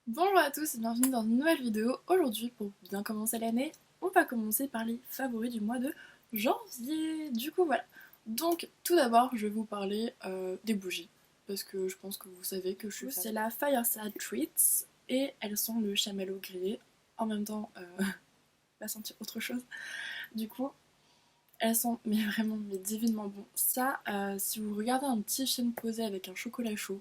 Bonjour à tous et bienvenue dans une nouvelle vidéo. Aujourd'hui, pour bien commencer l'année, on va commencer par les favoris du mois de janvier. Du coup, voilà. Donc, tout d'abord, je vais vous parler des bougies. Parce que je pense que vous savez que je suis fan. C'est la Fireside Treats et elles sont le chamallow grillé. En même temps, pas sentir autre chose. Du coup, elles sont mais vraiment mais divinement bon. Ça, si vous regardez un petit film posé avec un chocolat chaud,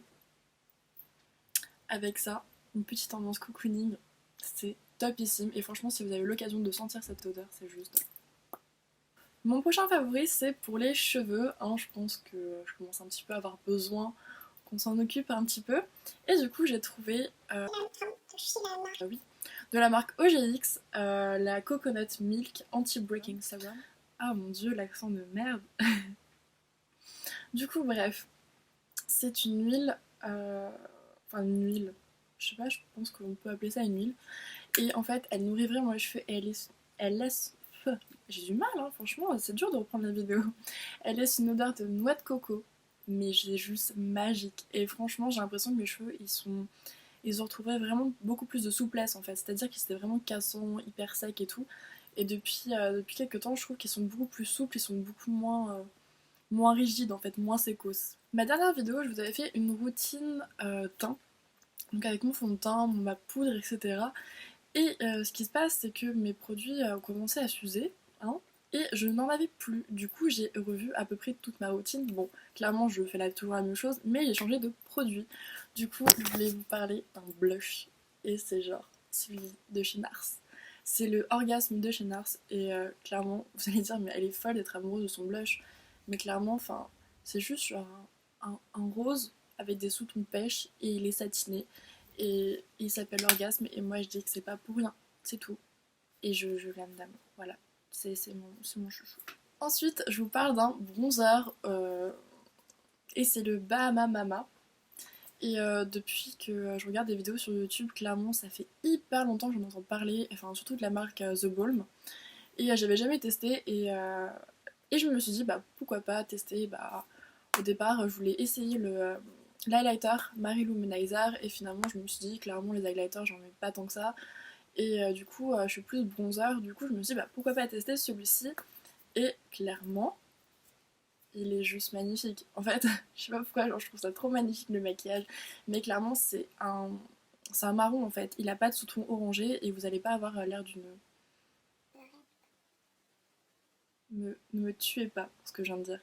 avec ça, une petite ambiance cocooning, c'est topissime. Et franchement, si vous avez l'occasion de sentir cette odeur, c'est juste. Mon prochain favori, c'est pour les cheveux. Hein, je pense que je commence un petit peu à avoir besoin qu'on s'en occupe un petit peu. Et du coup, j'ai trouvé oui, de la marque OGX la Coconut Milk Anti-Breaking Serum. Ah mon dieu, l'accent de merde. Du coup, bref, c'est une huile. Enfin, une huile. Je sais pas, je pense qu'on peut appeler ça une huile. Et en fait, elle nourrit vraiment les cheveux et elle laisse. J'ai du mal, hein, franchement, c'est dur de reprendre la vidéo. Elle laisse une odeur de noix de coco, mais c'est juste magique. Et franchement, j'ai l'impression que mes cheveux, ils ont retrouvé vraiment beaucoup plus de souplesse en fait. C'est-à-dire qu'ils étaient vraiment cassants, hyper secs et tout. Et depuis quelques temps, je trouve qu'ils sont beaucoup plus souples, ils sont beaucoup moins rigides en fait, moins sécos. Ma dernière vidéo, je vous avais fait une routine teint. Donc avec mon fond de teint, ma poudre, etc. Et ce qui se passe, c'est que mes produits ont commencé à s'user, hein, et je n'en avais plus. Du coup, j'ai revu à peu près toute ma routine. Bon, clairement, je fais toujours la même chose, mais j'ai changé de produit. Du coup, je voulais vous parler d'un blush, et c'est genre celui de chez NARS. C'est le Orgasme de chez NARS, et clairement, vous allez dire, mais elle est folle d'être amoureuse de son blush. Mais clairement, enfin, c'est juste genre un rose avec des sous-tons de pêche, et il est satiné. Et il s'appelle Orgasme et moi je dis que c'est pas pour rien, c'est tout. Et je l'aime d'amour, voilà, c'est mon chouchou. Ensuite, je vous parle d'un bronzer et c'est le Bahama Mama. Et depuis que je regarde des vidéos sur YouTube, clairement, ça fait hyper longtemps que j'en entends parler, enfin surtout de la marque The Balm. Et j'avais jamais testé et je me suis dit, bah pourquoi pas tester. Bah, au départ, je voulais essayer l'highlighter Marie Luminizer et finalement, je me suis dit, clairement, les highlighters, j'en mets pas tant que ça. Et du coup, je suis plus bronzer. Du coup, je me suis dit, bah pourquoi pas tester celui-ci. Et clairement, il est juste magnifique. En fait, je sais pas pourquoi, genre, je trouve ça trop magnifique le maquillage. Mais clairement, c'est un marron en fait. Il a pas de sous-ton orangé et vous allez pas avoir l'air d'une. Ne me tuez pas pour ce que je viens de dire.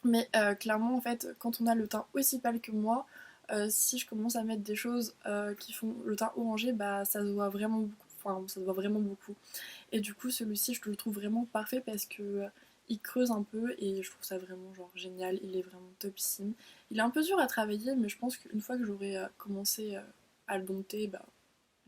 Mais clairement, en fait, quand on a le teint aussi pâle que moi, si je commence à mettre des choses qui font le teint orangé, bah ça se voit vraiment beaucoup. Enfin, ça se voit vraiment beaucoup. Et du coup, celui-ci, je le trouve vraiment parfait parce que il creuse un peu et je trouve ça vraiment genre génial. Il est vraiment topissime. Il est un peu dur à travailler, mais je pense qu'une fois que j'aurai commencé à le dompter, bah,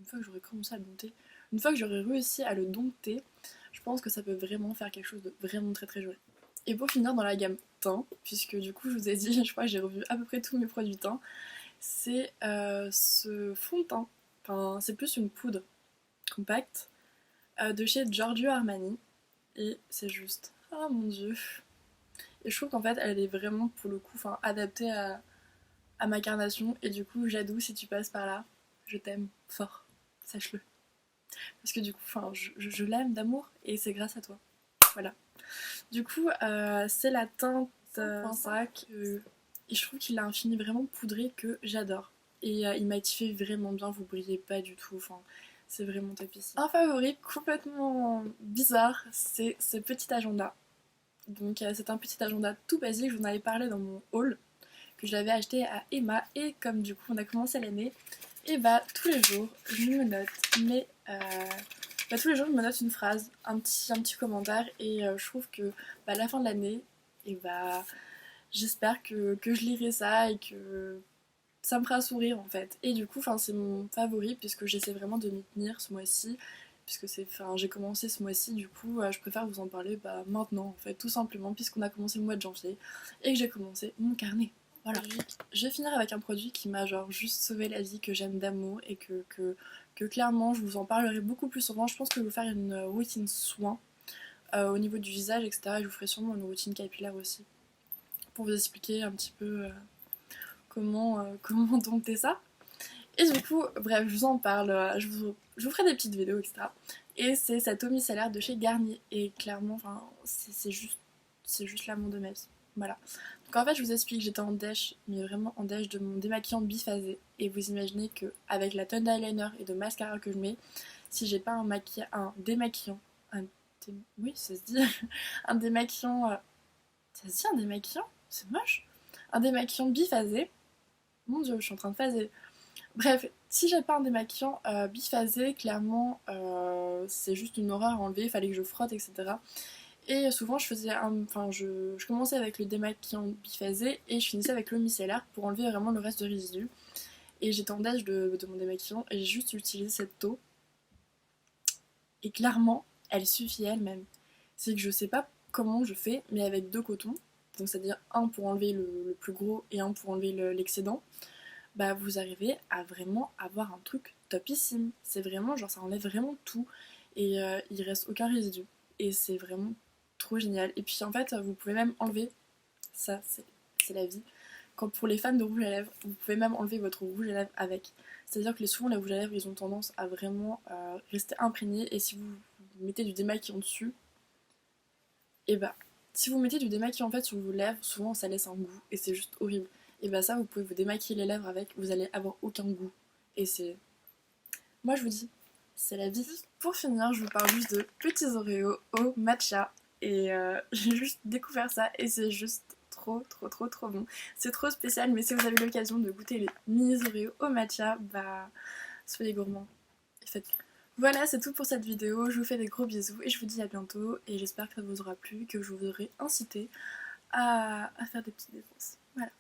une fois que j'aurai commencé à le dompter, une fois que j'aurai réussi à le dompter, je pense que ça peut vraiment faire quelque chose de vraiment très très joli. Et pour finir dans la gamme teint, puisque du coup je vous ai dit, je crois que j'ai revu à peu près tous mes produits teint, c'est ce fond de teint, enfin c'est plus une poudre compacte de chez Giorgio Armani et c'est juste, ah mon dieu. Et je trouve qu'en fait elle est vraiment pour le coup adaptée à ma carnation et du coup Jadou si tu passes par là, je t'aime fort, sache-le. Parce que du coup je l'aime d'amour et c'est grâce à toi. Voilà. Du coup, c'est la teinte 5.5 et je trouve qu'il a un fini vraiment poudré que j'adore. Et il m'a fait vraiment bien, vous brillez pas du tout, enfin c'est vraiment top ici. Un favori complètement bizarre, c'est ce petit agenda. Donc c'est un petit agenda tout basique, je vous en avais parlé dans mon haul, que je l'avais acheté à Emma et comme du coup on a commencé l'année, et bah tous les jours je me note tous les jours je me note une phrase, un petit commentaire et je trouve que à la fin de l'année, et bah j'espère que je lirai ça et que ça me fera sourire en fait. Et du coup c'est mon favori puisque j'essaie vraiment de m'y tenir ce mois-ci. Puisque j'ai commencé ce mois-ci, du coup, je préfère vous en parler maintenant, en fait, tout simplement, puisqu'on a commencé le mois de janvier et que j'ai commencé mon carnet. Voilà. Je vais finir avec un produit qui m'a genre juste sauvé la vie, que j'aime d'amour et que clairement je vous en parlerai beaucoup plus souvent. Je pense que je vais vous faire une routine soin au niveau du visage, etc. Et je vous ferai sûrement une routine capillaire aussi pour vous expliquer un petit peu comment dompter ça. Et du coup, bref, je vous en parle, je vous ferai des petites vidéos, etc. Et c'est cette eau micellaire de chez Garnier. Et clairement, enfin, c'est juste l'amour de ma vie. Voilà. Donc en fait, je vous explique, j'étais en dèche, mais vraiment en dèche de mon démaquillant biphasé. Et vous imaginez que avec la tonne d'eyeliner et de mascara que je mets, si j'ai pas un démaquillant, oui, ça se dit, un démaquillant, ça se dit un démaquillant? C'est moche. Un démaquillant biphasé. Mon dieu, je suis en train de phaser. Bref, si j'ai pas un démaquillant biphasé, clairement, c'est juste une horreur à enlever, il fallait que je frotte, etc. Et souvent, je commençais avec le démaquillant biphasé et je finissais avec l'eau micellaire pour enlever vraiment le reste de résidus. Et j'étais en dèche de mon démaquillant et j'ai juste utilisé cette eau. Et clairement, elle suffit elle-même. C'est que je sais pas comment je fais, mais avec deux cotons, donc c'est-à-dire un pour enlever le plus gros et un pour enlever l'excédent, bah vous arrivez à vraiment avoir un truc topissime. C'est vraiment, genre ça enlève vraiment tout et il reste aucun résidu. Et c'est vraiment trop génial. Et puis en fait, vous pouvez même enlever, ça c'est la vie, quand pour les fans de rouge à lèvres, vous pouvez même enlever votre rouge à lèvres avec. C'est-à-dire que souvent les rouges à lèvres, ils ont tendance à vraiment rester imprégnés et si vous mettez du démaquillant dessus, et bah si vous mettez du démaquillant en fait sur vos lèvres, souvent ça laisse un goût et c'est juste horrible. Et bah ça, vous pouvez vous démaquiller les lèvres avec, vous allez avoir aucun goût. Et c'est... Moi je vous dis, c'est la vie. Pour finir, je vous parle juste de petits Oreos au matcha. Et j'ai juste découvert ça et c'est juste trop bon. C'est trop spécial, mais si vous avez l'occasion de goûter les mini Oreos au matcha, bah soyez gourmands. Et faites... Voilà, c'est tout pour cette vidéo. Je vous fais des gros bisous et je vous dis à bientôt. Et j'espère que ça vous aura plu, que je vous aurai incité à faire des petites dépenses. Voilà.